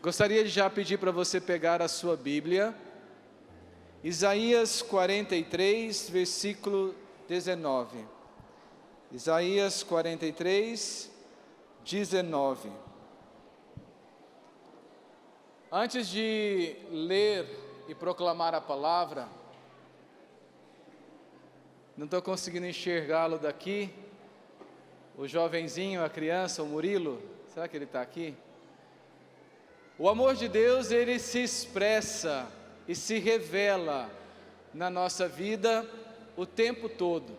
Gostaria de já pedir para você pegar a sua Bíblia, Isaías 43, versículo 19. Isaías 43, 19. Antes de ler e proclamar a palavra, não estou conseguindo enxergá-lo daqui, o jovenzinho, a criança, o Murilo, será que ele está aqui? O amor de Deus, ele se expressa e se revela na nossa vida o tempo todo.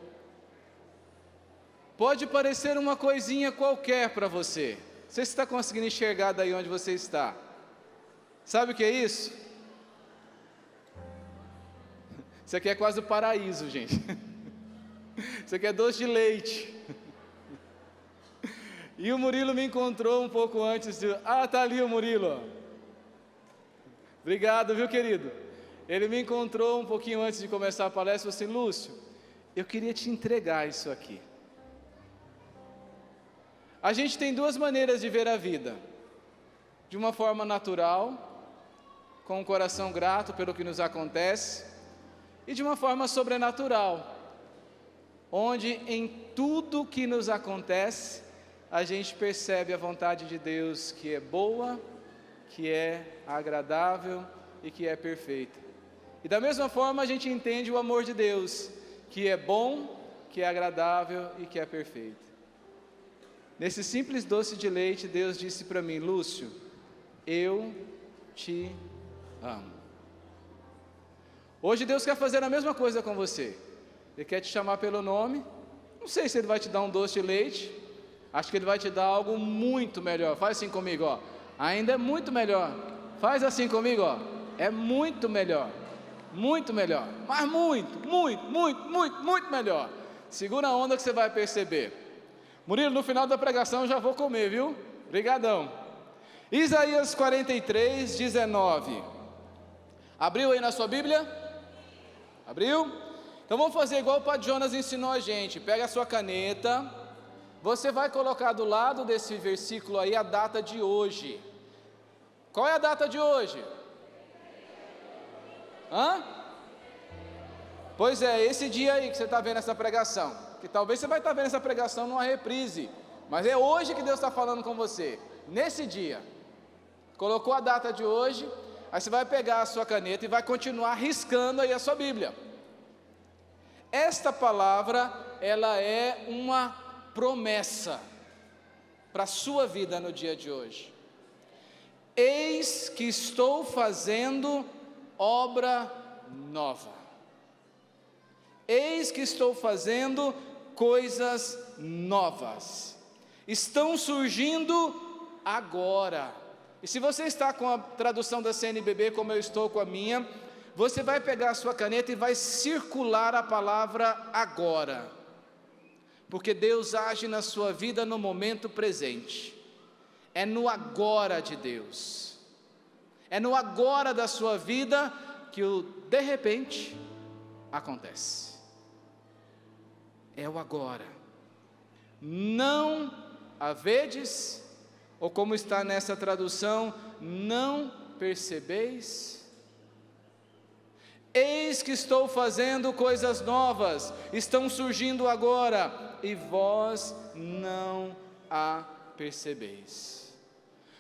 Pode parecer uma coisinha qualquer para você. Você está conseguindo enxergar daí onde você está? Sabe o que é isso? Isso aqui é quase o paraíso, gente. Isso aqui é doce de leite. E o Murilo me encontrou um pouco antes de... tá ali o Murilo. Obrigado, viu, querido? Ele me encontrou um pouquinho antes de começar a palestra e falou assim: Lúcio, eu queria te entregar isso aqui. A gente tem duas maneiras de ver a vida. De uma forma natural, com um coração grato pelo que nos acontece, e de uma forma sobrenatural, onde em tudo que nos acontece, a gente percebe a vontade de Deus, que é boa, que é agradável e que é perfeita. E da mesma forma a gente entende o amor de Deus, que é bom, que é agradável e que é perfeito. Nesse simples doce de leite, Deus disse para mim: Lúcio, eu te amo. Hoje Deus quer fazer a mesma coisa com você. Ele quer te chamar pelo nome. Não sei se Ele vai te dar um doce de leite. Acho que Ele vai te dar algo muito melhor. Faz assim comigo, ó. Ainda é muito melhor. Faz assim comigo, ó. É muito melhor. Muito melhor. Mas muito melhor. Segura a onda que você vai perceber. Murilo, no final da pregação eu já vou comer, viu? Obrigadão. Isaías 43, 19. Abriu aí na sua Bíblia? Abriu? Então vamos fazer igual o Padre Jonas ensinou a gente. Pega a sua caneta. Você vai colocar do lado desse versículo aí a data de hoje. Qual é a data de hoje? Pois é, esse dia aí que você está vendo essa pregação. Que talvez você vai estar vendo essa pregação numa reprise. Mas é hoje que Deus está falando com você. Nesse dia. Colocou a data de hoje. Aí você vai pegar a sua caneta e vai continuar riscando aí a sua Bíblia. Esta palavra, ela é uma promessa para a sua vida no dia de hoje. Eis que estou fazendo obra nova. Eis que estou fazendo coisas novas. Estão surgindo agora. E se você está com a tradução da CNBB, como eu estou com a minha, você vai pegar a sua caneta e vai circular a palavra agora. Porque Deus age na sua vida no momento presente. É no agora de Deus. É no agora da sua vida que o de repente acontece. É o agora. Não havedes, ou como está nessa tradução, não percebeis? Eis que estou fazendo coisas novas, estão surgindo agora, e vós não a percebeis.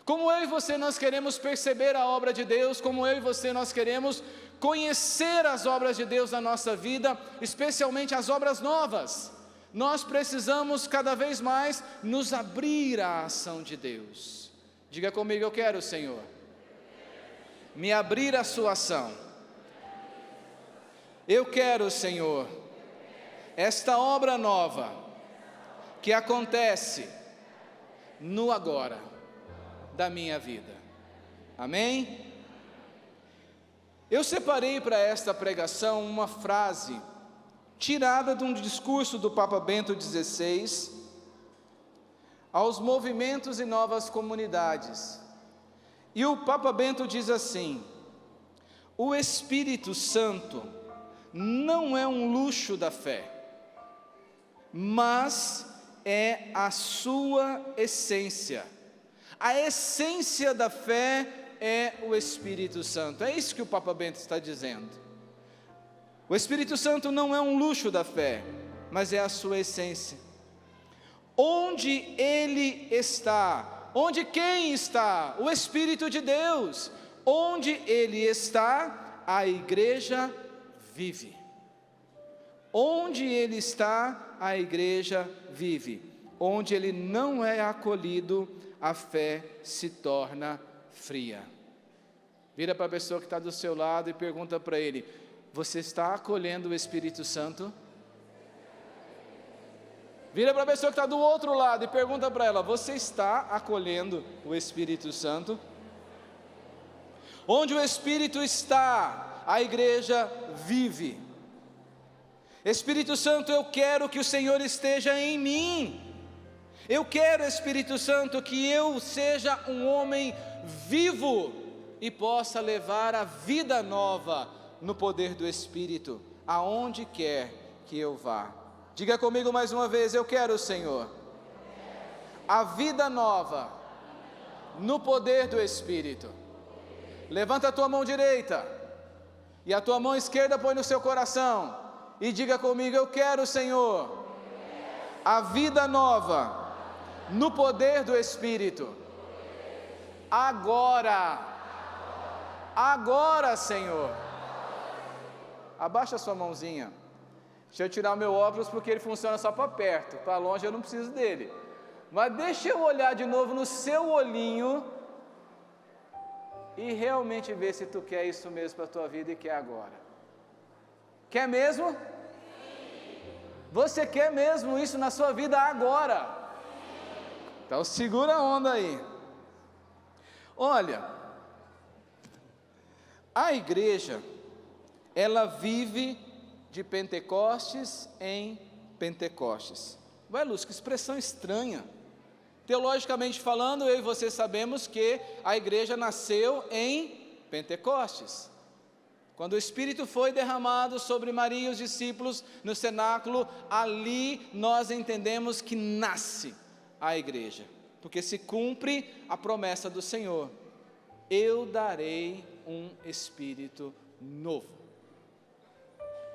Como eu e você nós queremos perceber a obra de Deus, como eu e você nós queremos conhecer as obras de Deus na nossa vida, especialmente as obras novas. Nós precisamos cada vez mais nos abrir à ação de Deus. Diga comigo: eu quero, Senhor, me abrir à sua ação. Eu quero, Senhor, esta obra nova que acontece no agora da minha vida. Amém? Eu separei para esta pregação uma frase tirada de um discurso do Papa Bento XVI aos movimentos e novas comunidades. E o Papa Bento diz assim: o Espírito Santo não é um luxo da fé, mas é a sua essência. A essência da fé é o Espírito Santo. É isso que o Papa Bento está dizendo. O Espírito Santo não é um luxo da fé, mas é a sua essência. Onde Ele está? Onde quem está? O Espírito de Deus. Onde Ele está, a igreja vive. Onde Ele está, a igreja vive. Onde Ele não é acolhido, a fé se torna fria. Vira para a pessoa que está do seu lado e pergunta para ele: você está acolhendo o Espírito Santo? Vira para a pessoa que está do outro lado e pergunta para ela: você está acolhendo o Espírito Santo? Onde o Espírito está, a igreja vive. Espírito Santo, eu quero que o Senhor esteja em mim. Eu quero, Espírito Santo, que eu seja um homem vivo e possa levar a vida nova no poder do Espírito, aonde quer que eu vá. Diga comigo mais uma vez: eu quero, Senhor, a vida nova no poder do Espírito. Levanta a tua mão direita e a tua mão esquerda põe no seu coração e diga comigo: eu quero, Senhor, a vida nova no poder do Espírito. Agora, Senhor. Abaixa a sua mãozinha. Deixa eu tirar o meu óculos porque ele funciona só para perto, para longe eu não preciso dele. Mas deixa eu olhar de novo no seu olhinho e realmente ver se tu quer isso mesmo para a tua vida e quer agora. Quer mesmo? Você quer mesmo isso na sua vida agora? Então segura a onda aí. Olha, a igreja, ela vive de Pentecostes em Pentecostes. Vai, Lúcio, que expressão estranha. Teologicamente falando, eu e você sabemos que a igreja nasceu em Pentecostes. Quando o Espírito foi derramado sobre Maria e os discípulos no cenáculo, ali nós entendemos que nasce a igreja, porque se cumpre a promessa do Senhor: eu darei um Espírito novo.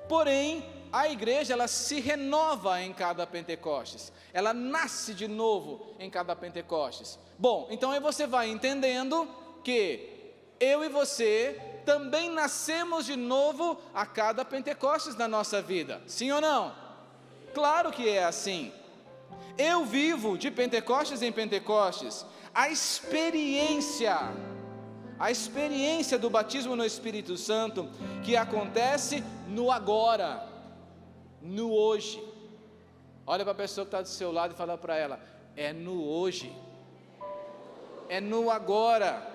Porém, a igreja, ela se renova em cada Pentecostes, ela nasce de novo em cada Pentecostes. Bom, então aí você vai entendendo que eu e você também nascemos de novo a cada Pentecostes na nossa vida, sim ou não? Claro que é assim. Eu vivo de Pentecostes em Pentecostes. A experiência do batismo no Espírito Santo, que acontece no agora, no hoje. Olha para a pessoa que está do seu lado e fala para ela: é no hoje, é no agora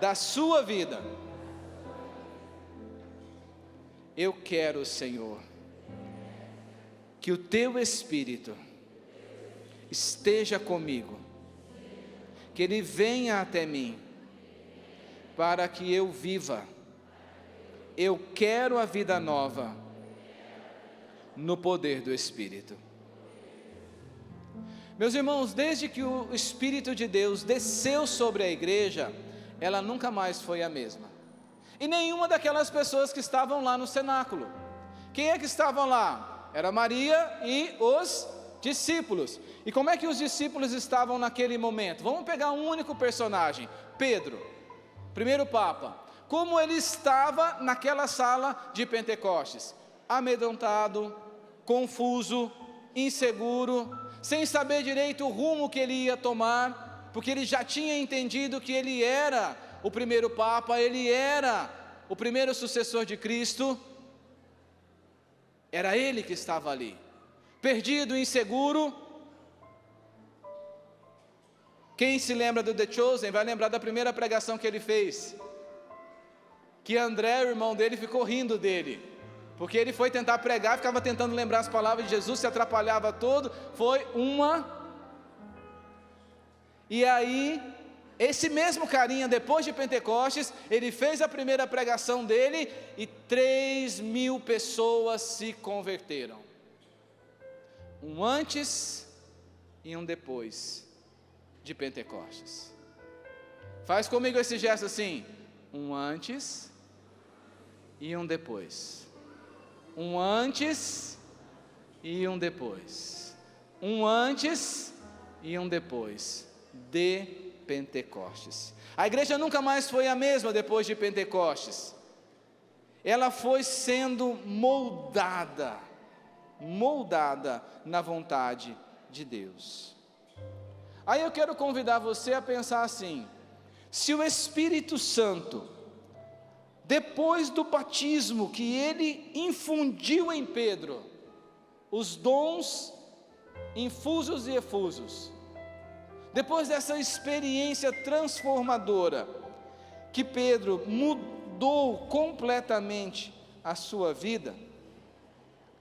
da sua vida. Eu quero, Senhor, que o Teu Espírito esteja comigo, que Ele venha até mim, para que eu viva. Eu quero a vida nova no poder do Espírito. Meus irmãos, desde que o Espírito de Deus desceu sobre a igreja, ela nunca mais foi a mesma. E nenhuma daquelas pessoas que estavam lá no cenáculo. Quem é que estavam lá? Era Maria e os discípulos. E como é que os discípulos estavam naquele momento? Vamos pegar um único personagem: Pedro, primeiro Papa. Como ele estava naquela sala de Pentecostes? Amedrontado, confuso, inseguro, sem saber direito o rumo que ele ia tomar, porque ele já tinha entendido que ele era o primeiro Papa, ele era o primeiro sucessor de Cristo. Era ele que estava ali, perdido, inseguro. Quem se lembra do The Chosen vai lembrar da primeira pregação que ele fez, que André, o irmão dele, ficou rindo dele, porque ele foi tentar pregar, ficava tentando lembrar as palavras de Jesus, se atrapalhava todo. E aí, esse mesmo carinha, depois de Pentecostes, ele fez a primeira pregação dele e 3.000 pessoas se converteram. Um antes e um depois de Pentecostes. Faz comigo esse gesto assim: um antes e um depois. Um antes e um depois. Um antes e um depois de Pentecostes. A igreja nunca mais foi a mesma depois de Pentecostes. Ela foi sendo moldada na vontade de Deus. Aí eu quero convidar você a pensar assim: se o Espírito Santo, depois do batismo que ele infundiu em Pedro, os dons infusos e efusos, depois dessa experiência transformadora, que Pedro mudou completamente a sua vida,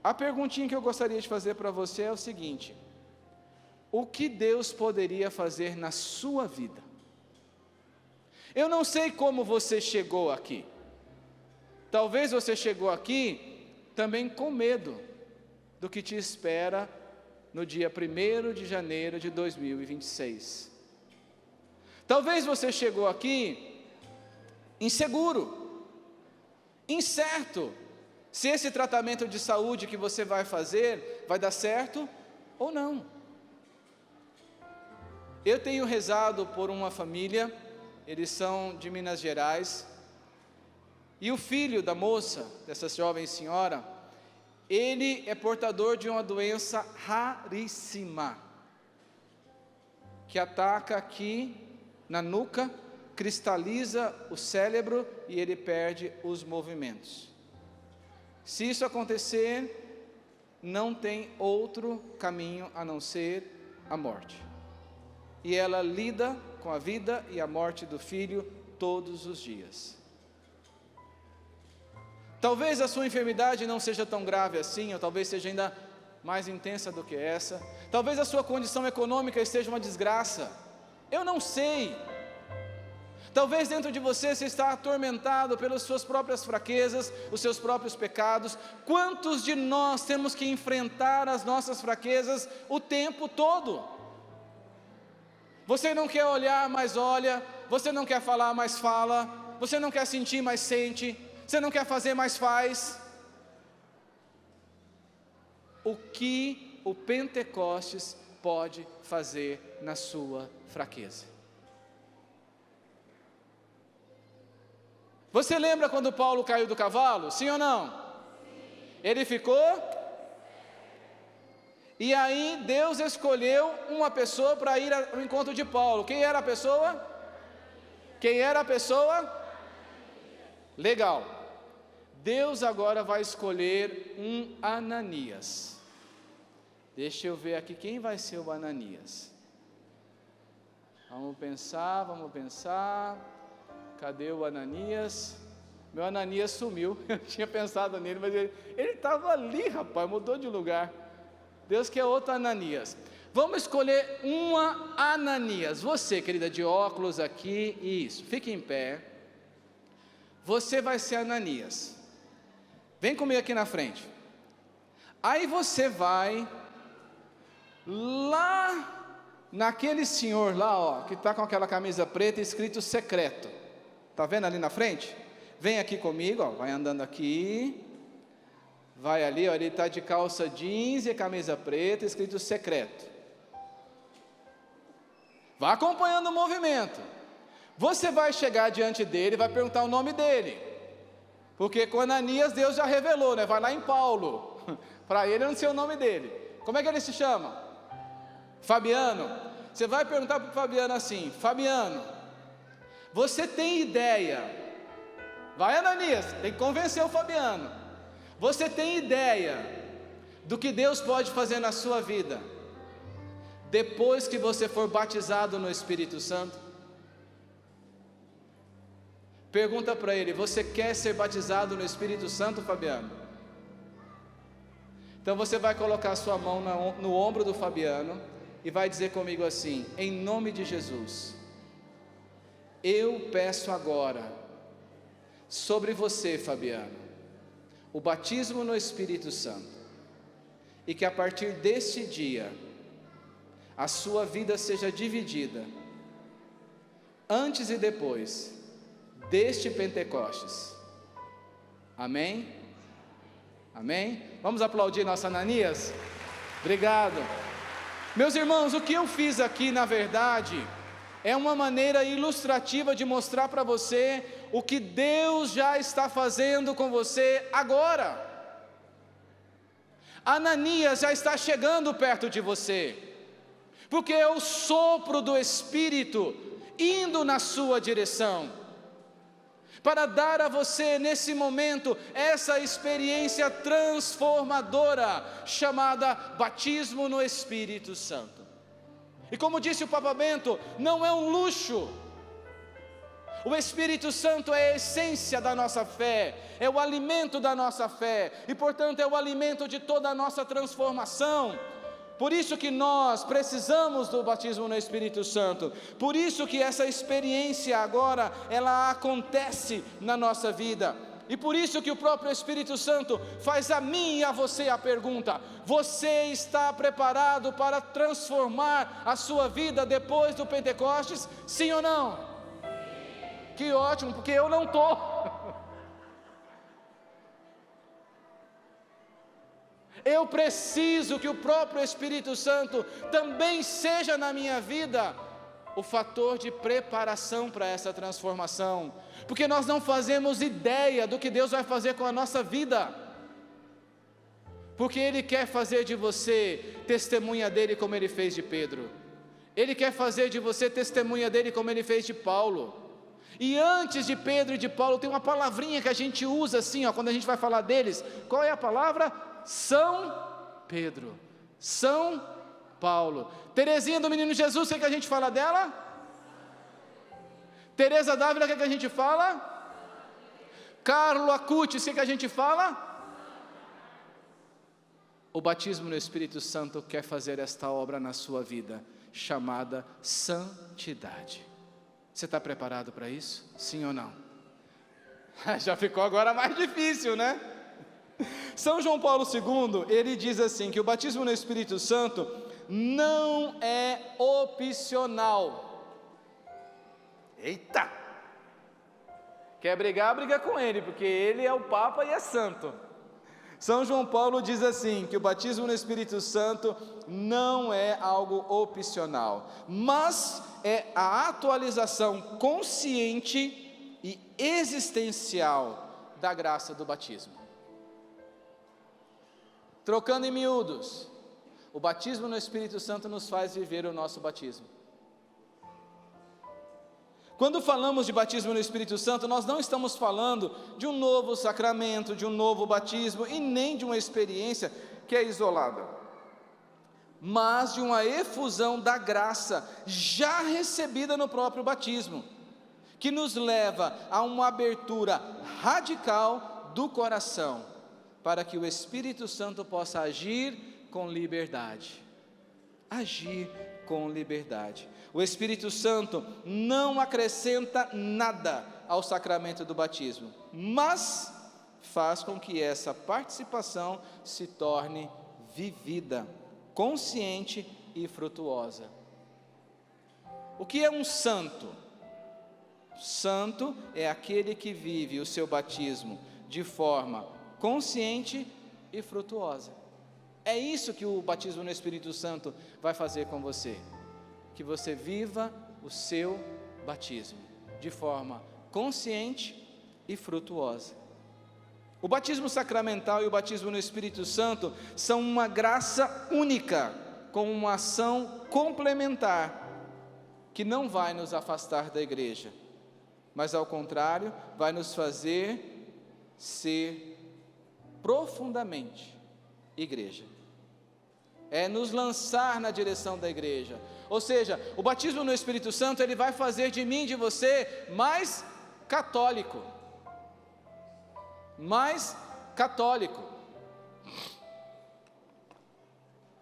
a perguntinha que eu gostaria de fazer para você é o seguinte: o que Deus poderia fazer na sua vida? Eu não sei como você chegou aqui. Talvez você chegou aqui também com medo do que te espera no dia 1º de janeiro de 2026. Talvez você chegou aqui inseguro, incerto, se esse tratamento de saúde que você vai fazer vai dar certo ou não. Eu tenho rezado por uma família, eles são de Minas Gerais, e o filho da moça, dessa jovem senhora, ele é portador de uma doença raríssima, que ataca aqui na nuca, cristaliza o cérebro e ele perde os movimentos. Se isso acontecer, não tem outro caminho a não ser a morte. E ela lida com a vida e a morte do filho todos os dias. Talvez a sua enfermidade não seja tão grave assim, ou talvez seja ainda mais intensa do que essa. Talvez a sua condição econômica esteja uma desgraça. Eu não sei. Talvez dentro de você está atormentado pelas suas próprias fraquezas, os seus próprios pecados. Quantos de nós temos que enfrentar as nossas fraquezas o tempo todo? Você não quer olhar, mas olha. Você não quer falar, mas fala. Você não quer sentir, mas sente. Você não quer fazer, mas faz. O que o Pentecostes pode fazer na sua fraqueza? Você lembra quando Paulo caiu do cavalo? Sim ou não? Ele ficou? E aí Deus escolheu uma pessoa para ir ao encontro de Paulo. Quem era a pessoa? Quem era a pessoa? Legal. Deus agora vai escolher um Ananias. Deixa eu ver aqui quem vai ser o Ananias. Vamos pensar. Cadê o Ananias? Meu Ananias sumiu. Eu tinha pensado nele, mas ele estava ali, rapaz, mudou de lugar. Deus quer outro Ananias. Vamos escolher uma Ananias. Você, querida, de óculos aqui, isso. Fique em pé. Você vai ser Ananias. Vem comigo aqui na frente. Aí você vai lá naquele senhor lá, ó, que está com aquela camisa preta escrito secreto. Está vendo ali na frente? Vem aqui comigo, ó, vai andando aqui. Vai ali, ó, ele está de calça jeans e camisa preta escrito secreto. Vá acompanhando o movimento. Você vai chegar diante dele e vai perguntar o nome dele. Porque com Ananias Deus já revelou, né? Vai lá em Paulo. Para ele eu não sei o nome dele. Como é que ele se chama? Fabiano. Você vai perguntar para o Fabiano assim: Fabiano, você tem ideia? Vai, Ananias, tem que convencer o Fabiano. Você tem ideia do que Deus pode fazer na sua vida depois que você for batizado no Espírito Santo? Pergunta para ele: você quer ser batizado no Espírito Santo, Fabiano? Então você vai colocar a sua mão no ombro do Fabiano e vai dizer comigo assim: em nome de Jesus, eu peço agora sobre você, Fabiano, o batismo no Espírito Santo, e que a partir deste dia a sua vida seja dividida antes e depois deste Pentecostes. Amém? Amém? Vamos aplaudir nosso Ananias? Obrigado. Meus irmãos, o que eu fiz aqui, na verdade, é uma maneira ilustrativa de mostrar para você o que Deus já está fazendo com você agora. Ananias já está chegando perto de você, porque é o sopro do Espírito indo na sua direção, para dar a você nesse momento essa experiência transformadora, chamada batismo no Espírito Santo. E como disse o Papa Bento, não é um luxo. O Espírito Santo é a essência da nossa fé, é o alimento da nossa fé, e portanto é o alimento de toda a nossa transformação. Por isso que nós precisamos do batismo no Espírito Santo, por isso que essa experiência agora, ela acontece na nossa vida, e por isso que o próprio Espírito Santo faz a mim e a você a pergunta: você está preparado para transformar a sua vida depois do Pentecostes? Sim ou não? Que ótimo, porque eu não estou. Eu preciso que o próprio Espírito Santo também seja na minha vida o fator de preparação para essa transformação, porque nós não fazemos ideia do que Deus vai fazer com a nossa vida, porque Ele quer fazer de você testemunha dEle como Ele fez de Pedro, Ele quer fazer de você testemunha dEle como Ele fez de Paulo. E antes de Pedro e de Paulo tem uma palavrinha que a gente usa assim, quando a gente vai falar deles. Qual é a palavra? São Pedro, São Paulo. Terezinha do Menino Jesus, o que a gente fala dela? Teresa Dávila, o que a gente fala? Carlo Acutis, o que a gente fala? O batismo no Espírito Santo quer fazer esta obra na sua vida, chamada santidade. Você está preparado para isso? Sim ou não? Já ficou agora mais difícil, né? São João Paulo II, ele diz assim, que o batismo no Espírito Santo não é opcional. Eita! Quer brigar, briga com ele, porque ele é o Papa e é santo. São João Paulo diz assim, que o batismo no Espírito Santo não é algo opcional, mas é a atualização consciente e existencial da graça do batismo. Trocando em miúdos, o batismo no Espírito Santo nos faz viver o nosso batismo. Quando falamos de batismo no Espírito Santo, nós não estamos falando de um novo sacramento, de um novo batismo, e nem de uma experiência que é isolada, mas de uma efusão da graça já recebida no próprio batismo, que nos leva a uma abertura radical do coração, para que o Espírito Santo possa agir com liberdade. Agir com liberdade. O Espírito Santo não acrescenta nada ao sacramento do batismo, mas faz com que essa participação se torne vivida, consciente e frutuosa. O que é um santo? Santo é aquele que vive o seu batismo de forma consciente e frutuosa. É isso que o batismo no Espírito Santo vai fazer com você, que você viva o seu batismo de forma consciente e frutuosa. O batismo sacramental e o batismo no Espírito Santo são uma graça única, com uma ação complementar, que não vai nos afastar da igreja, mas ao contrário, vai nos fazer ser profundamente igreja. É nos lançar na direção da igreja. Ou seja, o batismo no Espírito Santo, ele vai fazer de mim, de você, mais católico. Mais católico.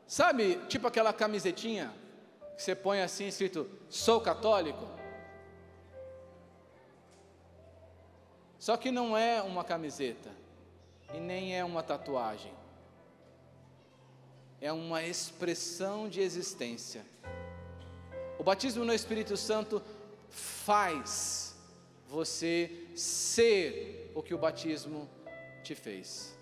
Sabe, tipo aquela camisetinha que você põe assim, escrito, sou católico? Só que não é uma camiseta, e nem é uma tatuagem. É uma expressão de existência. O batismo no Espírito Santo faz você ser o que o batismo te fez.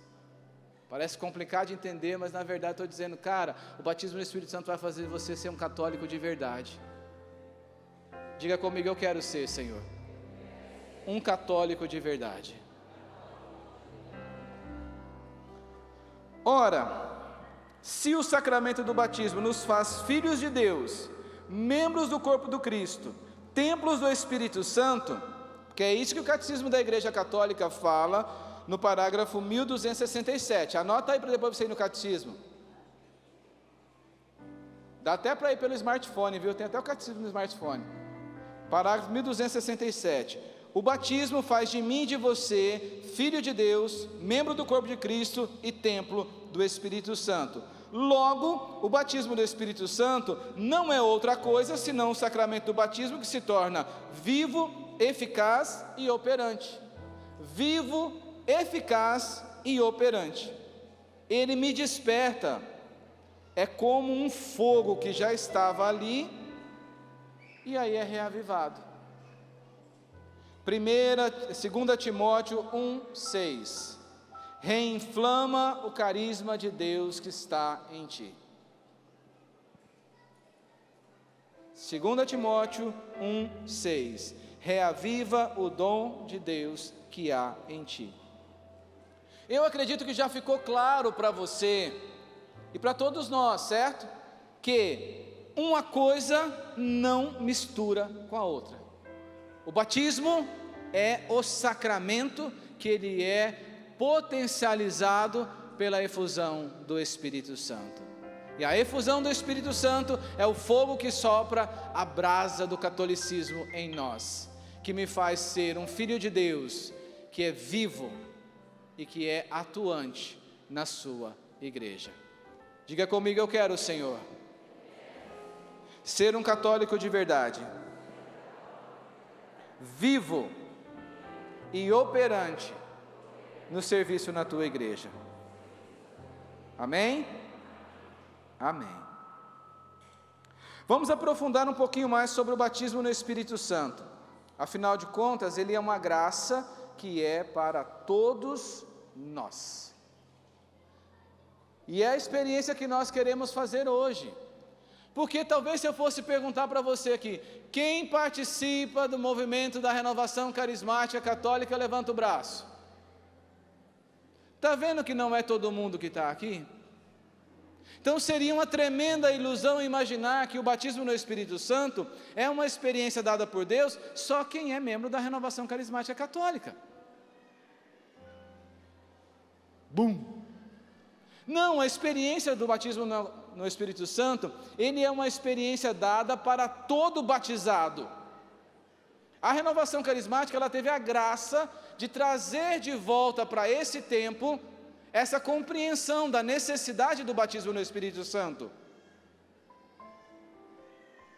Parece complicado de entender, mas na verdade estou dizendo, cara, o batismo no Espírito Santo vai fazer você ser um católico de verdade. Diga comigo, eu quero ser, Senhor, um católico de verdade. Ora, se o sacramento do batismo nos faz filhos de Deus, membros do corpo do Cristo, templos do Espírito Santo, que é isso que o Catecismo da Igreja Católica fala no parágrafo 1267, anota aí para depois você ir no Catecismo, dá até para ir pelo smartphone, viu? Tem até o Catecismo no smartphone, parágrafo 1267, o batismo faz de mim e de você, filho de Deus, membro do corpo de Cristo e templo do Espírito Santo. Logo, o batismo do Espírito Santo não é outra coisa senão o sacramento do batismo que se torna vivo, eficaz e operante. Vivo, eficaz e operante. Ele me desperta, é como um fogo que já estava ali e aí é reavivado. 2 Timóteo 1:6, reinflama o carisma de Deus que está em ti. 2 Timóteo 1:6, reaviva o dom de Deus que há em ti. Eu acredito que já ficou claro para você e para todos nós, certo? Que uma coisa não mistura com a outra. O batismo é o sacramento que ele é potencializado pela efusão do Espírito Santo. E a efusão do Espírito Santo é o fogo que sopra a brasa do catolicismo em nós, que me faz ser um filho de Deus, que é vivo e que é atuante na sua igreja. Diga comigo, eu quero, Senhor, ser um católico de verdade, vivo e operante no serviço na tua igreja. Amém? Amém. Vamos aprofundar um pouquinho mais sobre o batismo no Espírito Santo. Afinal de contas, ele é uma graça que é para todos nós. E é a experiência que nós queremos fazer hoje. Porque talvez se eu fosse perguntar para você aqui, quem participa do movimento da renovação carismática católica, levanta o braço. Está vendo que não é todo mundo que está aqui? Então seria uma tremenda ilusão imaginar que o batismo no Espírito Santo é uma experiência dada por Deus só quem é membro da renovação carismática católica. Bum! Não, a experiência do batismo no Espírito Santo, ele é uma experiência dada para todo batizado. A renovação carismática, ela teve a graça de trazer de volta para esse tempo essa compreensão da necessidade do batismo no Espírito Santo.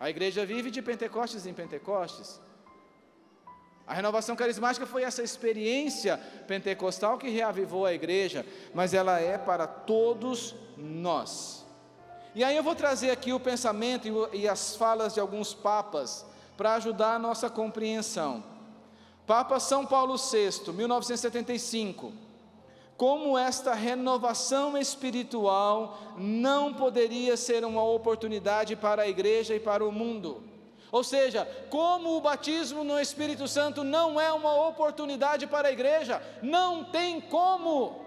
A igreja vive de Pentecostes em Pentecostes. A renovação carismática foi essa experiência pentecostal que reavivou a igreja, mas ela é para todos nós. E aí eu vou trazer aqui o pensamento e as falas de alguns papas para ajudar a nossa compreensão. Papa São Paulo VI, 1975. Como esta renovação espiritual não poderia ser uma oportunidade para a igreja e para o mundo. Ou seja, como o batismo no Espírito Santo não é uma oportunidade para a igreja, não tem como.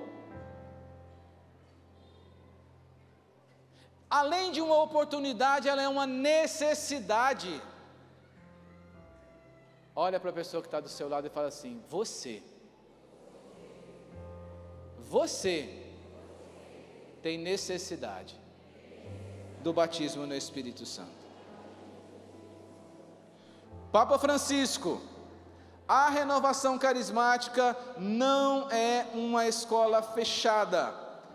Além de uma oportunidade, ela é uma necessidade. Olha para a pessoa que está do seu lado e fala assim: você tem necessidade do batismo no Espírito Santo. Papa Francisco, a renovação carismática não é uma escola fechada,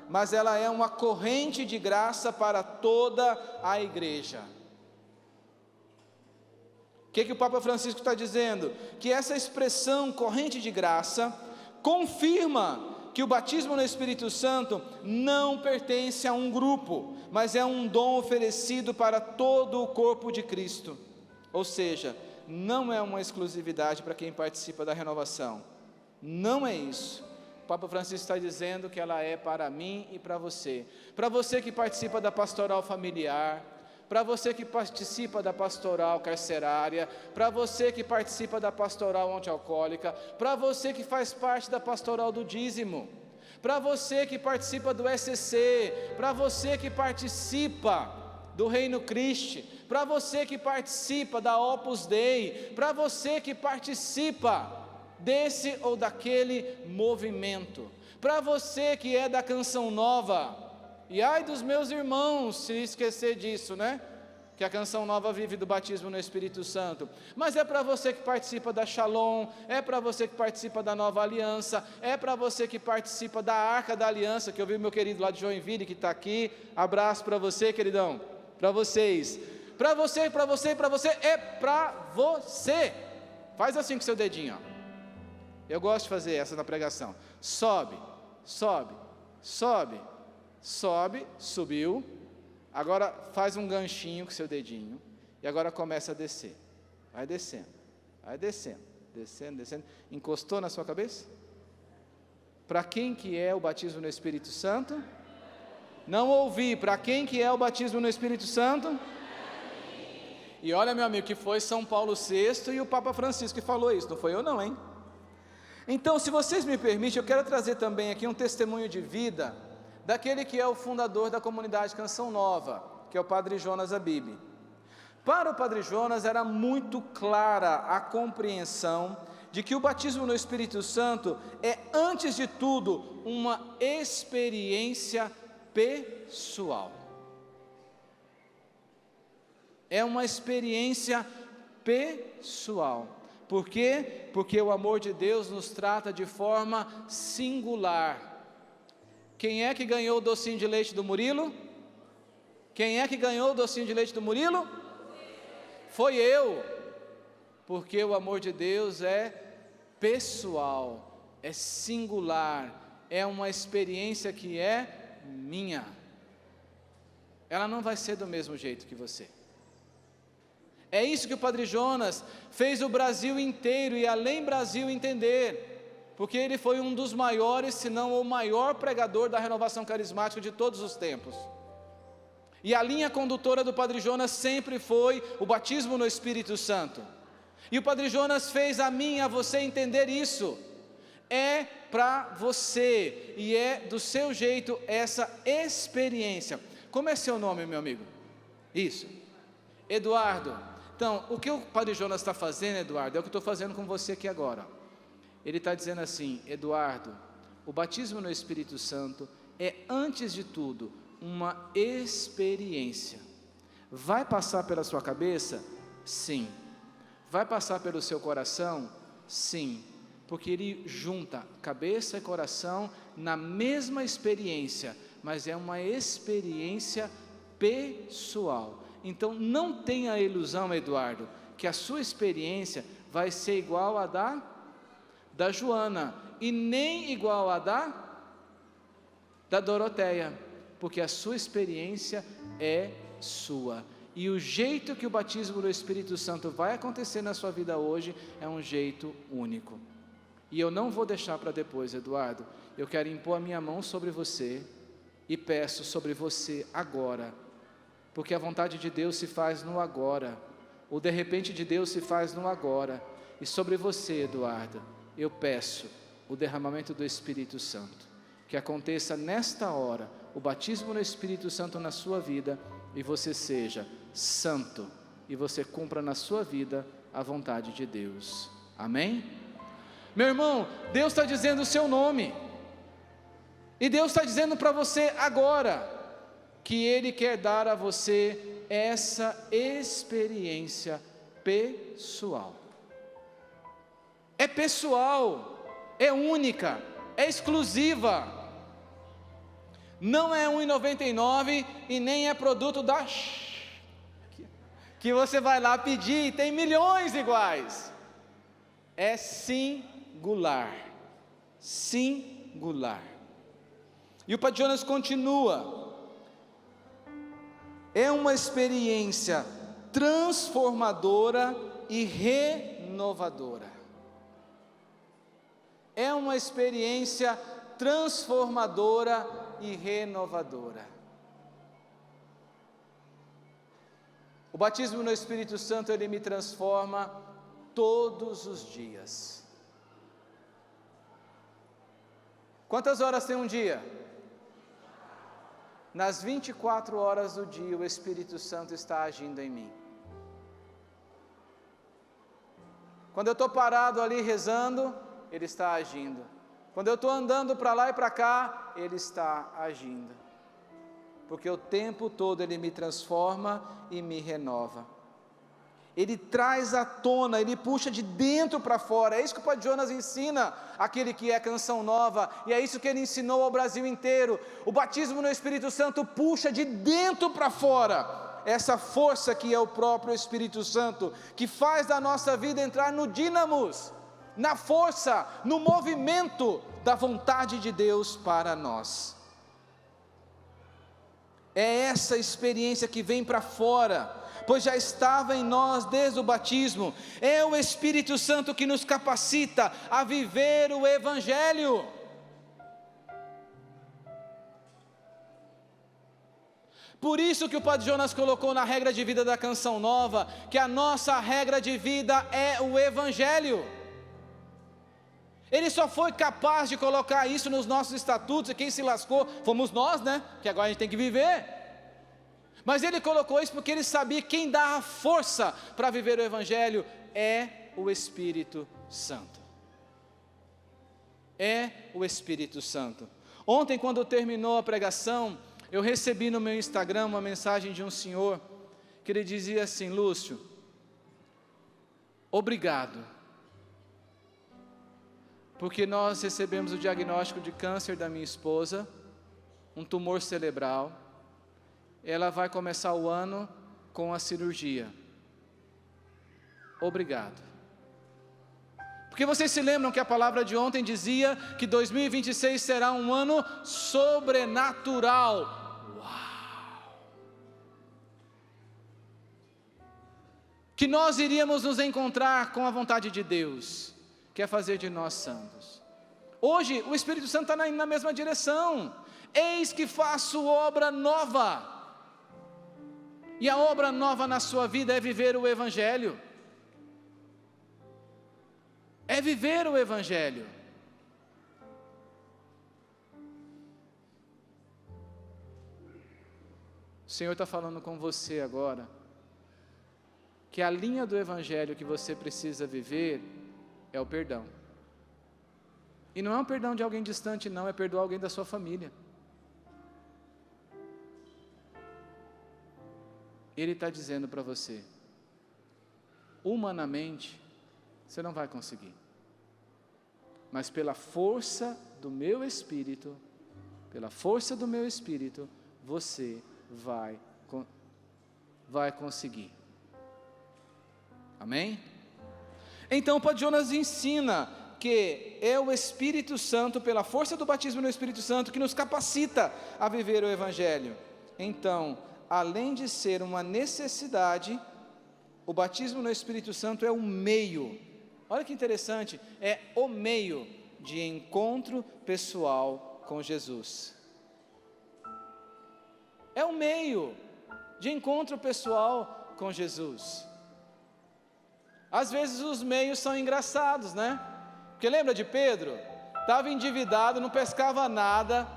mas ela é uma corrente de graça para toda a igreja. O que o Papa Francisco está dizendo? Que essa expressão corrente de graça confirma que o batismo no Espírito Santo não pertence a um grupo, mas é um dom oferecido para todo o corpo de Cristo. Ou seja, não é uma exclusividade para quem participa da renovação. Não é isso. O Papa Francisco está dizendo que ela é para mim e para você. Para você que participa da pastoral familiar, para você que participa da pastoral carcerária, para você que participa da pastoral antialcoólica, para você que faz parte da pastoral do dízimo, para você que participa do SCC, para você que participa do Reino Christi, para você que participa da Opus Dei, para você que participa desse ou daquele movimento, para você que é da Canção Nova, e ai dos meus irmãos se esquecer disso, né? Que a Canção Nova vive do batismo no Espírito Santo, mas é para você que participa da Shalom, é para você que participa da Nova Aliança, é para você que participa da Arca da Aliança, que eu vi meu querido lá de Joinville que está aqui, abraço para você, queridão, para vocês, para você, é para você, faz assim com seu dedinho, ó. Eu gosto de fazer essa na pregação, sobe, sobe, sobe, sobe, subiu. Agora faz um ganchinho com seu dedinho, e agora começa a descer, vai descendo, descendo, descendo, encostou na sua cabeça? Para quem que é o batismo no Espírito Santo? Não ouvi, para quem que é o batismo no Espírito Santo? E olha, meu amigo, que foi São Paulo VI e o Papa Francisco que falou isso, não foi eu não, hein? Então, se vocês me permitem, eu quero trazer também aqui um testemunho de vida daquele que é o fundador da comunidade Canção Nova, que é o Padre Jonas Abib. Para o Padre Jonas era muito clara a compreensão de que o batismo no Espírito Santo é, antes de tudo, uma experiência pessoal. É uma experiência pessoal. Por quê? Porque o amor de Deus nos trata de forma singular. Quem é que ganhou o docinho de leite do Murilo? Quem é que ganhou o docinho de leite do Murilo? Foi eu, porque o amor de Deus é pessoal, é singular, é uma experiência que é minha. Ela não vai ser do mesmo jeito que você. É isso que o Padre Jonas fez o Brasil inteiro e além Brasil entender, porque ele foi um dos maiores, se não o maior pregador da renovação carismática de todos os tempos. E a linha condutora do Padre Jonas sempre foi o batismo no Espírito Santo. E o Padre Jonas fez a mim e a você entender isso. É para você e é do seu jeito essa experiência. Como é seu nome, meu amigo? Isso, Eduardo. Então, o que o Padre Jonas está fazendo, Eduardo, é o que eu estou fazendo com você aqui agora. Ele está dizendo assim: Eduardo, o batismo no Espírito Santo é, antes de tudo, uma experiência. Vai passar pela sua cabeça? Sim. Vai passar pelo seu coração? Sim. Porque ele junta cabeça e coração na mesma experiência, mas é uma experiência pessoal. Então não tenha a ilusão, Eduardo, que a sua experiência vai ser igual a da Joana, e nem igual a da Doroteia, porque a sua experiência é sua, e o jeito que o batismo do Espírito Santo vai acontecer na sua vida hoje, é um jeito único, e eu não vou deixar para depois, Eduardo, eu quero impor a minha mão sobre você, e peço sobre você agora, porque a vontade de Deus se faz no agora, o de repente de Deus se faz no agora, e sobre você, Eduardo, eu peço o derramamento do Espírito Santo, que aconteça nesta hora, o batismo no Espírito Santo na sua vida, e você seja santo, e você cumpra na sua vida a vontade de Deus, amém? Meu irmão, Deus está dizendo o seu nome, e Deus está dizendo para você agora, que Ele quer dar a você essa experiência pessoal. É pessoal, é única, é exclusiva, não é R$1,99 e nem é produto da que você vai lá pedir e tem milhões iguais, é singular, singular. E o Padre Jonas continua, é uma experiência transformadora e renovadora. É uma experiência transformadora e renovadora. O batismo no Espírito Santo, ele me transforma todos os dias. Quantas horas tem um dia? Nas 24 horas do dia, o Espírito Santo está agindo em mim. Quando eu estou parado ali rezando, Ele está agindo. Quando eu estou andando para lá e para cá, Ele está agindo. Porque o tempo todo Ele me transforma e me renova. Ele traz à tona, Ele puxa de dentro para fora. É isso que o Padre Jonas ensina, aquele que é Canção Nova, e é isso que ele ensinou ao Brasil inteiro. O batismo no Espírito Santo puxa de dentro para fora essa força que é o próprio Espírito Santo, que faz da nossa vida entrar no dínamos, na força, no movimento da vontade de Deus para nós. É essa experiência que vem para fora, pois já estava em nós desde o batismo. É o Espírito Santo que nos capacita a viver o Evangelho. Por isso que o Padre Jonas colocou na regra de vida da Canção Nova, que a nossa regra de vida é o Evangelho. Ele só foi capaz de colocar isso nos nossos estatutos, e quem se lascou fomos nós, né? Que agora a gente tem que viver. Mas ele colocou isso porque ele sabia que quem dá a força para viver o Evangelho é o Espírito Santo. É o Espírito Santo. Ontem, quando terminou a pregação, eu recebi no meu Instagram uma mensagem de um senhor, que ele dizia assim: Lúcio, obrigado, porque nós recebemos o diagnóstico de câncer da minha esposa, um tumor cerebral. Ela vai começar o ano com a cirurgia. Obrigado. Porque vocês se lembram que a palavra de ontem dizia que 2026 será um ano sobrenatural. Uau! Que nós iríamos nos encontrar com a vontade de Deus, que é fazer de nós santos. Hoje o Espírito Santo está indo na mesma direção. Eis que faço obra nova. E a obra nova na sua vida é viver o Evangelho. É viver o Evangelho. O Senhor está falando com você agora, que a linha do Evangelho que você precisa viver é o perdão. E não é um perdão de alguém distante, não, é perdoar alguém da sua família. Ele está dizendo para você, humanamente, você não vai conseguir, mas pela força do meu Espírito, você vai conseguir. Amém? Então o Padre Jonas ensina que é o Espírito Santo, pela força do batismo no Espírito Santo, que nos capacita a viver o Evangelho. Então, além de ser uma necessidade, o batismo no Espírito Santo é um meio, olha que interessante, é o meio de encontro pessoal com Jesus. É um meio de encontro pessoal com Jesus. Às vezes os meios são engraçados, né? Porque lembra de Pedro? Estava endividado, não pescava nada,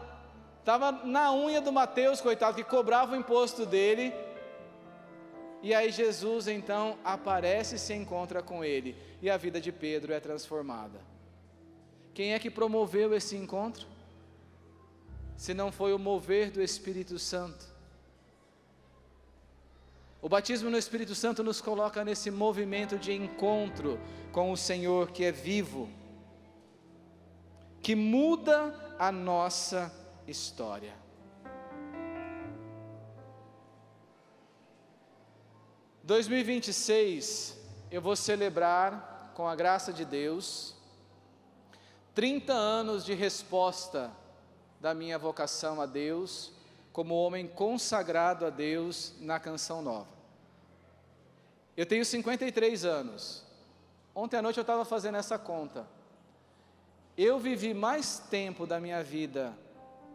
estava na unha do Mateus, coitado, que cobrava o imposto dele. E aí Jesus então aparece e se encontra com ele, e a vida de Pedro é transformada. Quem é que promoveu esse encontro? Se não foi o mover do Espírito Santo. O batismo no Espírito Santo nos coloca nesse movimento de encontro com o Senhor que é vivo, que muda a nossa história. Em 2026, eu vou celebrar, com a graça de Deus, 30 anos de resposta da minha vocação a Deus, como homem consagrado a Deus na Canção Nova. Eu tenho 53 anos. Ontem à noite eu estava fazendo essa conta. Eu vivi mais tempo da minha vida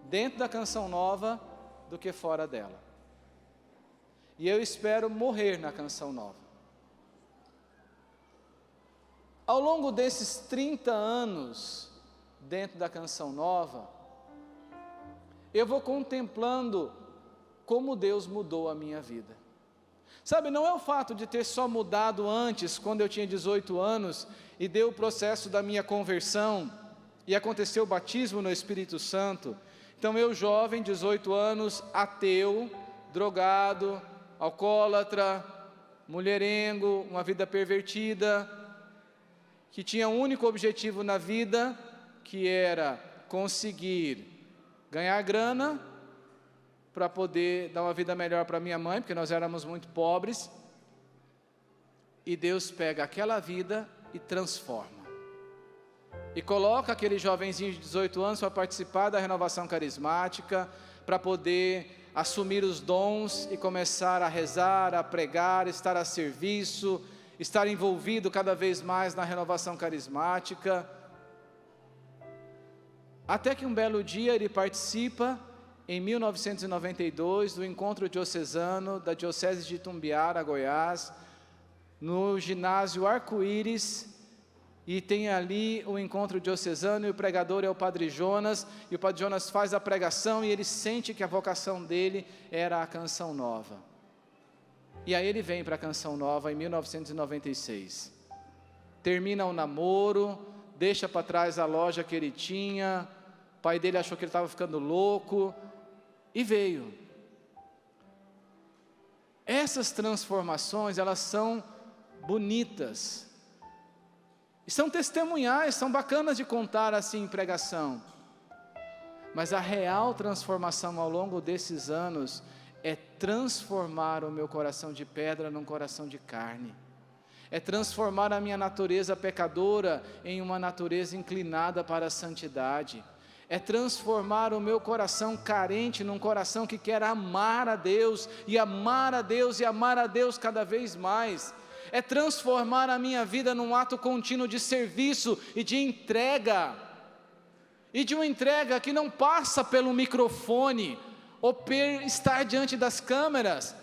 dentro da Canção Nova do que fora dela. E eu espero morrer na Canção Nova. Ao longo desses 30 anos dentro da Canção Nova, eu vou contemplando como Deus mudou a minha vida. Sabe, não é o fato de ter só mudado antes, quando eu tinha 18 anos, e deu o processo da minha conversão, e aconteceu o batismo no Espírito Santo. Então eu jovem, 18 anos, ateu, drogado, alcoólatra, mulherengo, uma vida pervertida, que tinha um único objetivo na vida, que era conseguir ganhar grana, para poder dar uma vida melhor para minha mãe, porque nós éramos muito pobres, e Deus pega aquela vida e transforma, e coloca aquele jovenzinho de 18 anos para participar da renovação carismática, para poder assumir os dons e começar a rezar, a pregar, estar a serviço, estar envolvido cada vez mais na renovação carismática, até que um belo dia ele participa, em 1992, do encontro diocesano da Diocese de Itumbiara, Goiás, no ginásio Arco-Íris, e tem ali o encontro diocesano, e o pregador é o Padre Jonas, e o Padre Jonas faz a pregação, e ele sente que a vocação dele era a Canção Nova. E aí ele vem para a Canção Nova em 1996. Termina o namoro, deixa para trás a loja que ele tinha, o pai dele achou que ele estava ficando louco, e veio. Essas transformações, elas são bonitas, e são testemunhais, são bacanas de contar assim em pregação, mas a real transformação ao longo desses anos, é transformar o meu coração de pedra num coração de carne, é transformar a minha natureza pecadora em uma natureza inclinada para a santidade, é transformar o meu coração carente num coração que quer amar a Deus, e amar a Deus, e amar a Deus cada vez mais, é transformar a minha vida num ato contínuo de serviço e de entrega, e de uma entrega que não passa pelo microfone, ou por estar diante das câmeras,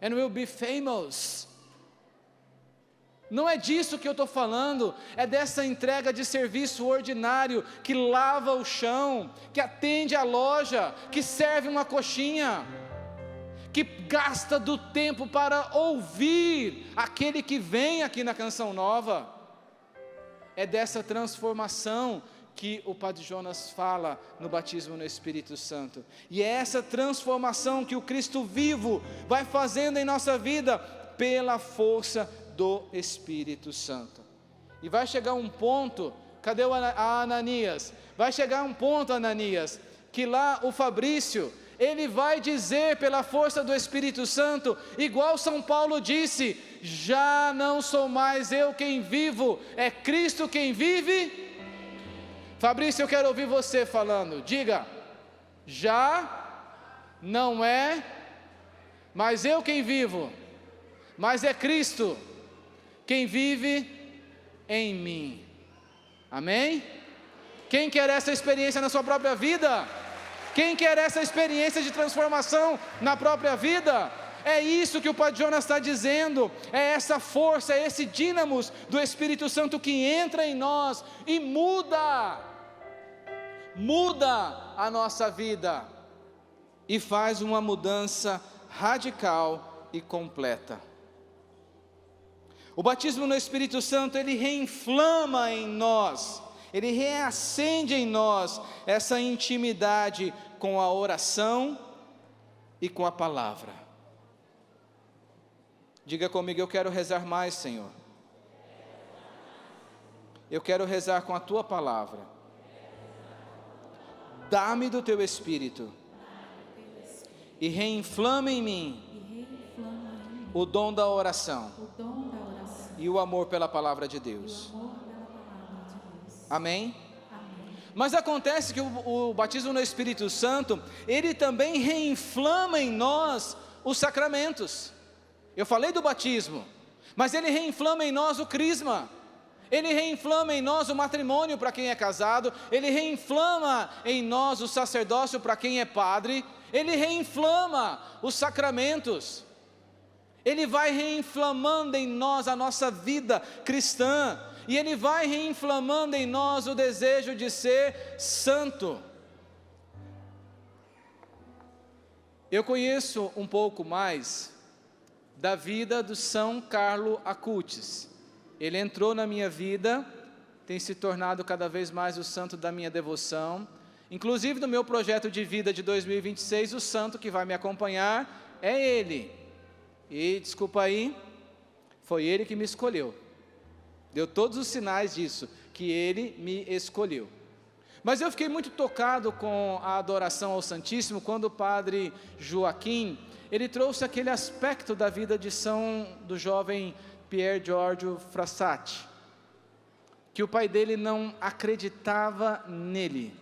and will be famous. Não é disso que eu estou falando, é dessa entrega de serviço ordinário, que lava o chão, que atende a loja, que serve uma coxinha, que gasta do tempo para ouvir aquele que vem aqui na Canção Nova. É dessa transformação que o Padre Jonas fala no batismo no Espírito Santo, e é essa transformação que o Cristo vivo vai fazendo em nossa vida, pela força do Espírito Santo. E vai chegar um ponto, cadê a Ananias? Vai chegar um ponto, Ananias, que lá o Fabrício, ele vai dizer pela força do Espírito Santo, igual São Paulo disse: já não sou mais eu quem vivo, é Cristo quem vive. Fabrício, eu quero ouvir você falando, diga: já não é mais eu quem vivo, mas é Cristo quem vive em mim. Amém? Quem quer essa experiência na sua própria vida? Quem quer essa experiência de transformação na própria vida? É isso que o Padre Jonas está dizendo, é essa força, é esse dínamos do Espírito Santo que entra em nós e muda a nossa vida, e faz uma mudança radical e completa. O batismo no Espírito Santo, ele reinflama em nós, ele reacende em nós essa intimidade com a oração e com a palavra. Diga comigo: eu quero rezar mais, Senhor. Eu quero rezar com a Tua palavra. Dá-me do Teu Espírito e reinflama em mim o dom da oração e o amor pela palavra de Deus. Amém? Mas acontece que o batismo no Espírito Santo, ele também reinflama em nós os sacramentos. Eu falei do batismo, Mas Ele reinflama em nós o crisma, Ele reinflama em nós o matrimônio para quem é casado, Ele reinflama em nós o sacerdócio para quem é padre, Ele reinflama os sacramentos, Ele vai reinflamando em nós a nossa vida cristã, e Ele vai reinflamando em nós o desejo de ser santo. Eu conheço um pouco mais da vida do São Carlo Acutis. Ele entrou na minha vida, tem se tornado cada vez mais o santo da minha devoção. Inclusive no meu projeto de vida de 2026, o santo que vai me acompanhar é ele. E desculpa aí, foi ele que me escolheu. Deu todos os sinais disso, que ele me escolheu. Mas eu fiquei muito tocado com a adoração ao Santíssimo, quando o padre Joaquim, ele trouxe aquele aspecto da vida do jovem Pier Giorgio Frassati, que o pai dele não acreditava nele,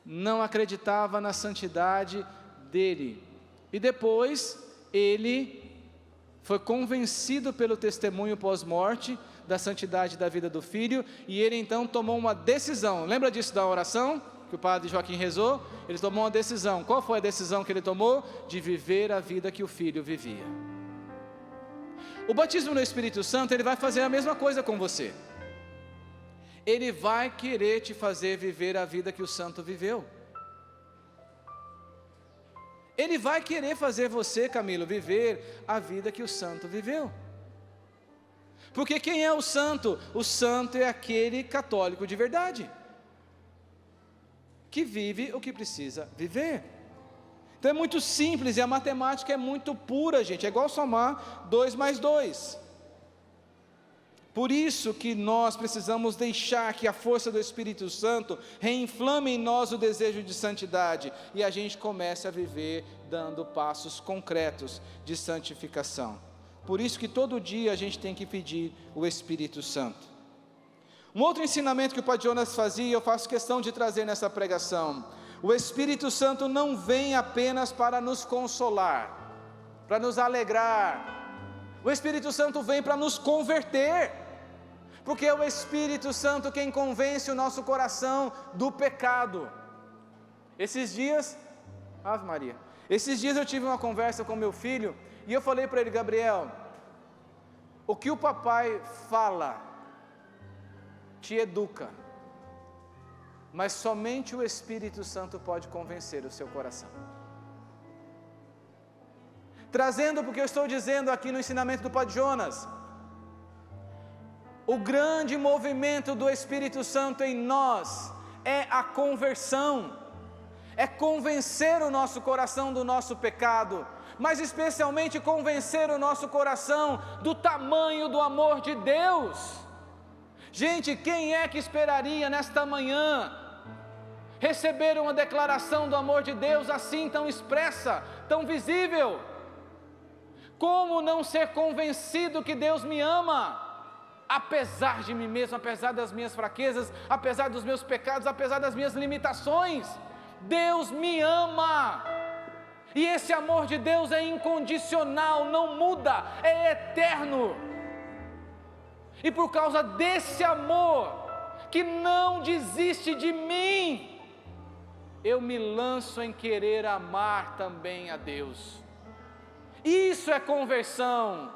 não acreditava na santidade dele, e depois ele foi convencido pelo testemunho pós-morte da santidade da vida do filho, e ele então tomou uma decisão. Lembra disso da oração que o padre Joaquim rezou? Ele tomou uma decisão. Qual foi a decisão que ele tomou? De viver a vida que o filho vivia. O batismo no Espírito Santo, ele vai fazer a mesma coisa com você. Ele vai querer te fazer viver a vida que o santo viveu. Ele vai querer fazer você, Camilo, viver a vida que o santo viveu. Porque quem é o santo? O santo é aquele católico de verdade, que vive o que precisa viver. Então é muito simples, e a matemática é muito pura, gente, é igual somar 2 mais 2. Por isso que nós precisamos deixar que a força do Espírito Santo reinflame em nós o desejo de santidade, e a gente comece a viver dando passos concretos de santificação. Por isso que todo dia a gente tem que pedir o Espírito Santo. Um outro ensinamento que o Padre Jonas fazia, eu faço questão de trazer nessa pregação: o Espírito Santo não vem apenas para nos consolar, para nos alegrar. O Espírito Santo vem para nos converter, porque é o Espírito Santo quem convence o nosso coração do pecado. Esses dias, Ave Maria, eu tive uma conversa com meu filho, e eu falei para ele: Gabriel, o que o papai fala te educa, mas somente o Espírito Santo pode convencer o seu coração. Trazendo porque eu estou dizendo aqui no ensinamento do Padre Jonas, o grande movimento do Espírito Santo em nós é a conversão, é convencer o nosso coração do nosso pecado, mas especialmente convencer o nosso coração do tamanho do amor de Deus. Gente, quem é que esperaria nesta manhã receber uma declaração do amor de Deus assim tão expressa, tão visível? Como não ser convencido que Deus me ama, apesar de mim mesmo, apesar das minhas fraquezas, apesar dos meus pecados, apesar das minhas limitações? Deus me ama, e esse amor de Deus é incondicional, não muda, é eterno. E por causa desse amor, que não desiste de mim, eu me lanço em querer amar também a Deus. Isso é conversão.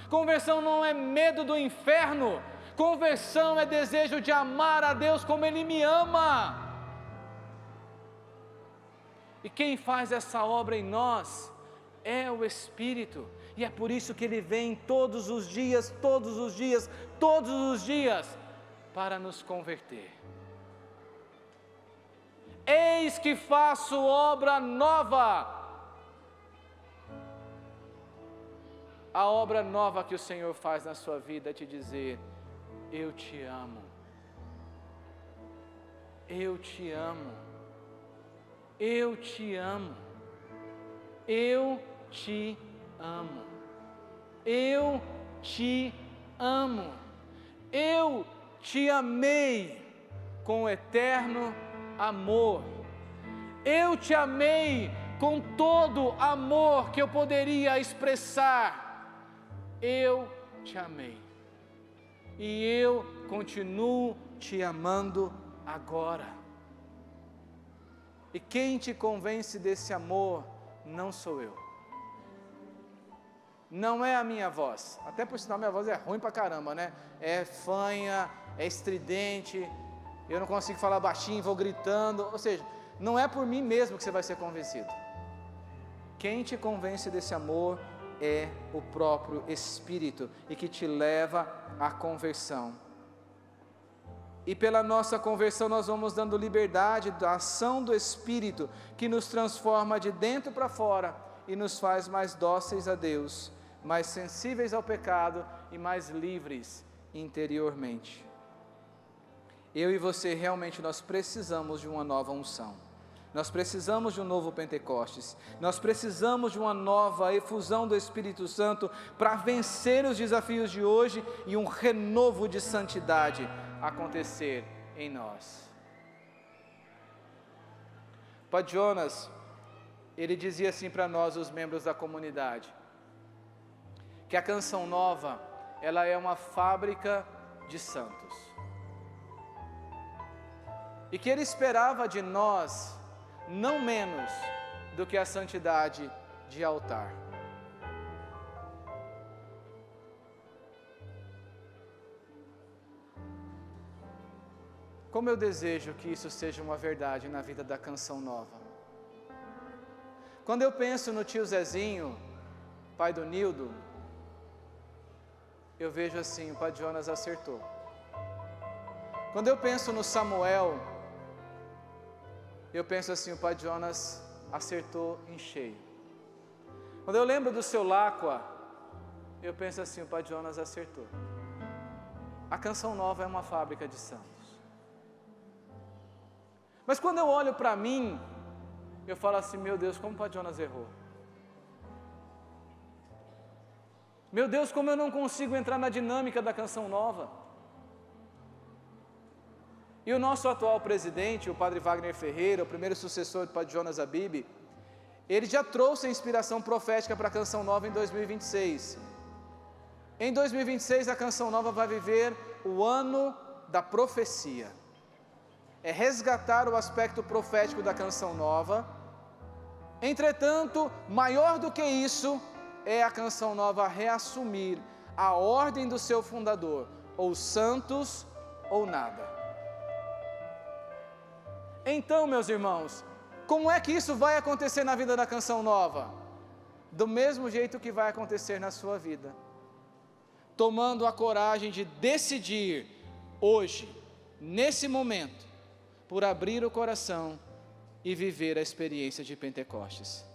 Conversão não é medo do inferno, conversão é desejo de amar a Deus como Ele me ama. E quem faz essa obra em nós é o Espírito, e é por isso que Ele vem todos os dias, para nos converter. Eis que faço obra nova. A obra nova que o Senhor faz na sua vida é te dizer: eu te amo, eu te amo, eu te amo, eu te amo, eu te amo, eu te amei com eterno amor, eu te amei com todo amor que eu poderia expressar, eu te amei. E eu continuo te amando agora. E quem te convence desse amor não sou eu. Não é a minha voz. Até por sinal minha voz é ruim pra caramba, né? É fanha, é estridente. Eu não consigo falar baixinho, vou gritando. Ou seja, não é por mim mesmo que você vai ser convencido. Quem te convence desse amor é o próprio Espírito e que te leva à conversão. E pela nossa conversão nós vamos dando liberdade da ação do Espírito que nos transforma de dentro para fora e nos faz mais dóceis a Deus, mais sensíveis ao pecado e mais livres interiormente. Eu e você realmente nós precisamos de uma nova unção. Nós precisamos de um novo Pentecostes, nós precisamos de uma nova efusão do Espírito Santo para vencer os desafios de hoje e um renovo de santidade acontecer em nós. Padre Jonas, ele dizia assim para nós, os membros da comunidade, que a Canção Nova, ela é uma fábrica de santos. E que ele esperava de nós não menos do que a santidade de altar. Como eu desejo que isso seja uma verdade na vida da Canção Nova. Quando eu penso no tio Zezinho, pai do Nildo, eu vejo assim, o Padre Jonas acertou. Quando eu penso no Samuel, eu penso assim, o Padre Jonas acertou em cheio. Quando eu lembro do seu Láqua, eu penso assim, o Padre Jonas acertou. A Canção Nova é uma fábrica de santos. Mas quando eu olho para mim, eu falo assim, meu Deus, como o Padre Jonas errou. Meu Deus, como eu não consigo entrar na dinâmica da Canção Nova. E o nosso atual presidente, o Padre Wagner Ferreira, o primeiro sucessor do Padre Jonas Abib, ele já trouxe a inspiração profética para a Canção Nova em 2026. Em 2026 a Canção Nova vai viver o ano da profecia. É resgatar o aspecto profético da Canção Nova. Entretanto, maior do que isso, é a Canção Nova reassumir a ordem do seu fundador, ou santos ou nada. Então, meus irmãos, como é que isso vai acontecer na vida da Canção Nova? Do mesmo jeito que vai acontecer na sua vida. Tomando a coragem de decidir hoje, nesse momento, por abrir o coração e viver a experiência de Pentecostes.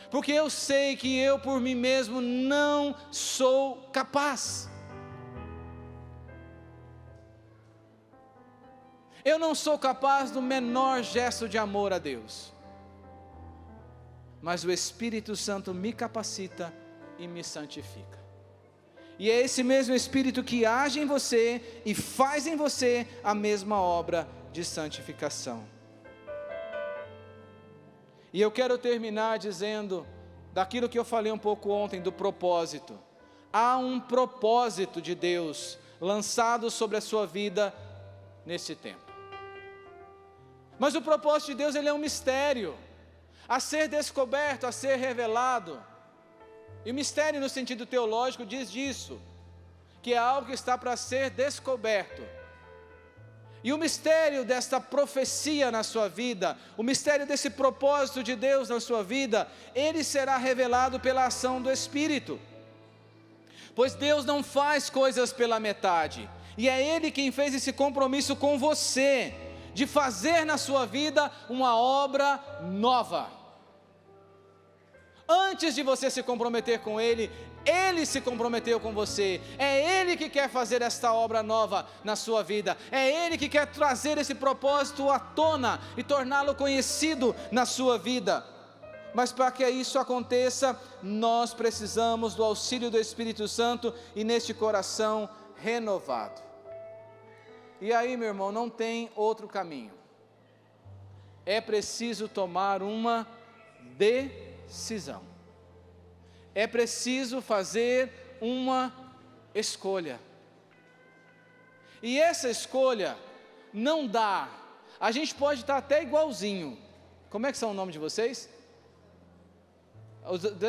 Porque eu sei que eu por mim mesmo não sou capaz. Eu não sou capaz do menor gesto de amor a Deus. Mas o Espírito Santo me capacita e me santifica. E é esse mesmo Espírito que age em você e faz em você a mesma obra de santificação. E eu quero terminar dizendo daquilo que eu falei um pouco ontem, do propósito. Há um propósito de Deus lançado sobre a sua vida nesse tempo. Mas o propósito de Deus, ele é um mistério, a ser descoberto, a ser revelado. E o mistério no sentido teológico diz disso, que é algo que está para ser descoberto. E o mistério desta profecia na sua vida, o mistério desse propósito de Deus na sua vida, ele será revelado pela ação do Espírito. Pois Deus não faz coisas pela metade, e é Ele quem fez esse compromisso com você, de fazer na sua vida uma obra nova. Antes de você se comprometer com Ele, Ele se comprometeu com você. É Ele que quer fazer esta obra nova na sua vida. É Ele que quer trazer esse propósito à tona e torná-lo conhecido na sua vida. Mas para que isso aconteça, nós precisamos do auxílio do Espírito Santo e neste coração renovado. E aí, meu irmão, não tem outro caminho. É preciso tomar uma decisão. É preciso fazer uma escolha. E essa escolha não dá. A gente pode estar até igualzinho. Como é que são o nome de vocês?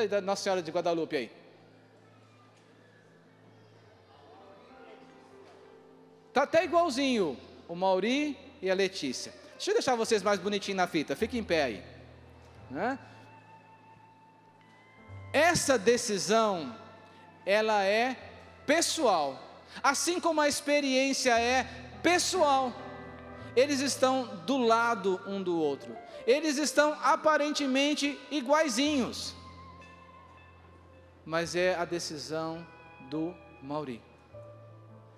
Da Nossa Senhora de Guadalupe aí. Está até igualzinho o Mauri e a Letícia. Deixa eu deixar vocês mais bonitinhos na fita. Fiquem em pé aí. Né? Essa decisão, ela é pessoal. Assim como a experiência é pessoal. Eles estão do lado um do outro. Eles estão aparentemente iguaizinhos. Mas é a decisão do Mauri.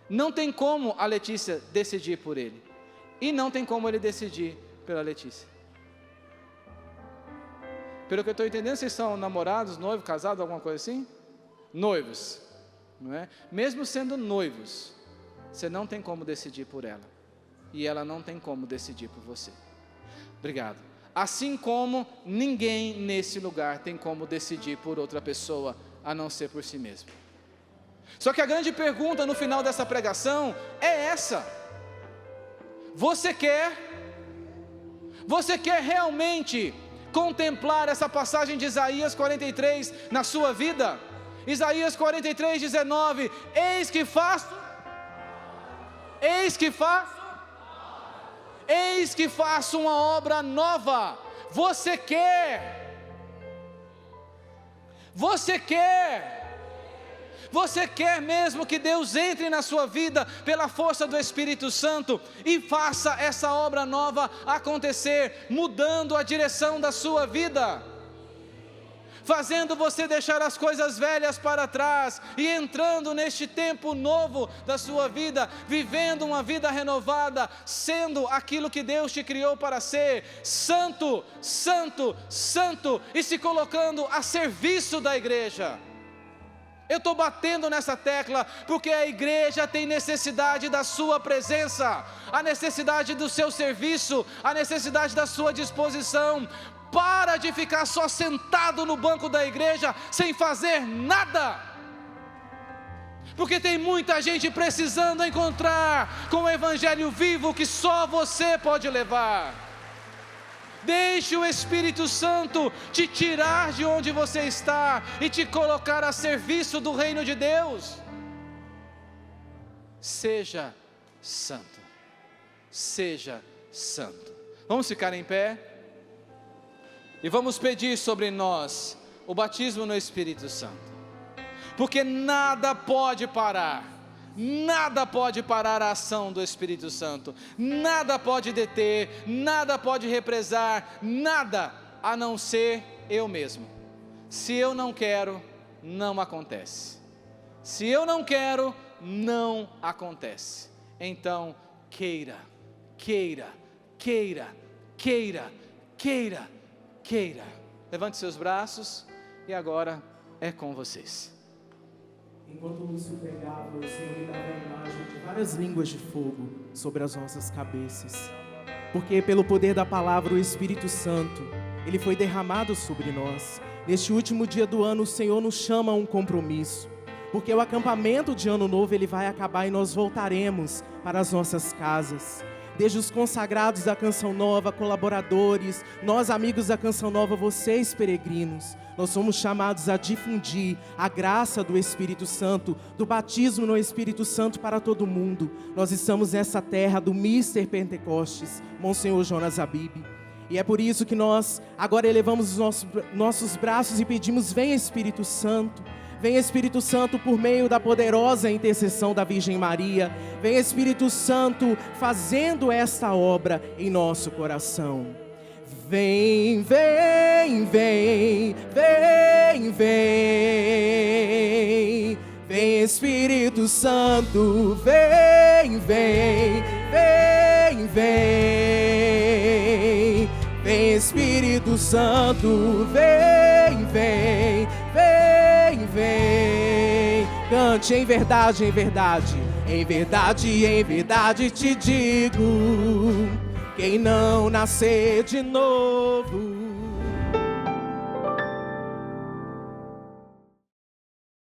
Não tem como a Letícia decidir por ele. E não tem como ele decidir pela Letícia. Pelo que eu estou entendendo, vocês são namorados, noivos, casados, alguma coisa assim? Noivos, não é? Mesmo sendo noivos, você não tem como decidir por ela. E ela não tem como decidir por você. Obrigado. Assim como ninguém nesse lugar tem como decidir por outra pessoa, a não ser por si mesmo. Só que a grande pergunta no final dessa pregação é essa: você quer realmente contemplar essa passagem de Isaías 43 na sua vida? Isaías 43, 19: eis que faço uma obra nova. Você quer mesmo que Deus entre na sua vida pela força do Espírito Santo e faça essa obra nova acontecer, mudando a direção da sua vida, fazendo você deixar as coisas velhas para trás e entrando neste tempo novo da sua vida, vivendo uma vida renovada, sendo aquilo que Deus te criou para ser, santo, santo, santo, e se colocando a serviço da igreja. Eu estou batendo nessa tecla porque a igreja tem necessidade da sua presença, a necessidade do seu serviço, a necessidade da sua disposição. Para de ficar só sentado no banco da igreja sem fazer nada, porque tem muita gente precisando encontrar com o evangelho vivo que só você pode levar. Deixe o Espírito Santo te tirar de onde você está e te colocar a serviço do reino de Deus. Seja santo, seja santo. Vamos ficar em pé e vamos pedir sobre nós o batismo no Espírito Santo, porque nada pode parar a ação do Espírito Santo, nada pode deter, nada pode represar, nada a não ser eu mesmo. Se eu não quero, não acontece. Se eu não quero, não acontece. Então, queira. Levante seus braços e agora é com vocês. Enquanto o Lúcio pregava, o Senhor me dava a imagem de várias línguas de fogo sobre as nossas cabeças. Porque pelo poder da palavra, o Espírito Santo, ele foi derramado sobre nós. Neste último dia do ano, o Senhor nos chama a um compromisso. Porque o acampamento de Ano Novo, ele vai acabar e nós voltaremos para as nossas casas. Desde os consagrados da Canção Nova, colaboradores, nós amigos da Canção Nova, vocês peregrinos, nós somos chamados a difundir a graça do Espírito Santo, do batismo no Espírito Santo para todo mundo. Nós estamos nessa terra do Mister Pentecostes, Monsenhor Jonas Abib. E é por isso que nós agora elevamos os nossos braços e pedimos: vem Espírito Santo. Vem Espírito Santo por meio da poderosa intercessão da Virgem Maria. Vem Espírito Santo fazendo esta obra em nosso coração. Vem, vem, vem, vem, vem. Vem Espírito Santo, vem, vem, vem, vem. Vem Espírito Santo, vem, vem, vem, vem. Cante em verdade, em verdade, em verdade, em verdade te digo: quem não nascer de novo